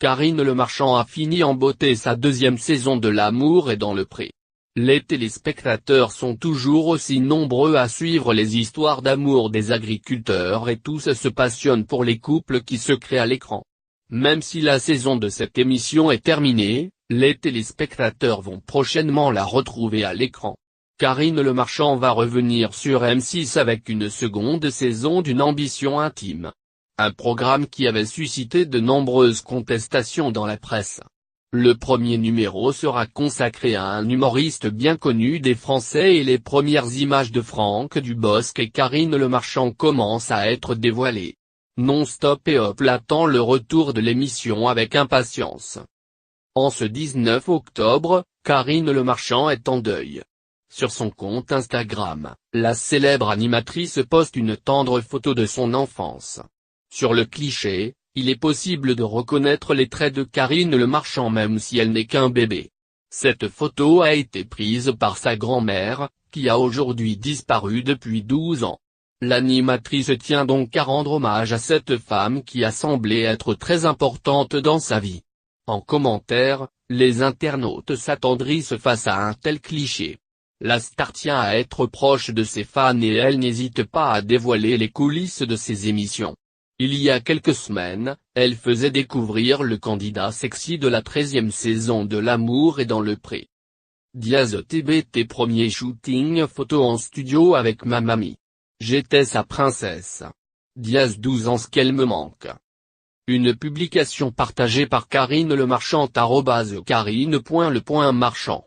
Karine Le Marchand a fini en beauté sa deuxième saison de L'amour est dans le pré. Les téléspectateurs sont toujours aussi nombreux à suivre les histoires d'amour des agriculteurs et tous se passionnent pour les couples qui se créent à l'écran. Même si la saison de cette émission est terminée, les téléspectateurs vont prochainement la retrouver à l'écran. Karine Le Marchand va revenir sur M6 avec une seconde saison d'une ambition intime. Un programme qui avait suscité de nombreuses contestations dans la presse. Le premier numéro sera consacré à un humoriste bien connu des Français et les premières images de Franck Dubosc et Karine Le Marchand commencent à être dévoilées. Non-Stop et Hop attend le retour de l'émission avec impatience. En ce 19 octobre, Karine Le Marchand est en deuil. Sur son compte Instagram, la célèbre animatrice poste une tendre photo de son enfance. Sur le cliché, il est possible de reconnaître les traits de Karine Le Marchand même si elle n'est qu'un bébé. Cette photo a été prise par sa grand-mère, qui a aujourd'hui disparu depuis 12 ans. L'animatrice tient donc à rendre hommage à cette femme qui a semblé être très importante dans sa vie. En commentaire, les internautes s'attendrissent face à un tel cliché. La star tient à être proche de ses fans et elle n'hésite pas à dévoiler les coulisses de ses émissions. Il y a quelques semaines, elle faisait découvrir le candidat sexy de la 13e saison de L'amour est dans le pré. Diaz TBT premier shooting photo en studio avec ma mamie. J'étais sa princesse. Diaz 12 ans ce qu'elle me manque. Une publication partagée par Karine Le Marchand @Karine.le.Marchand.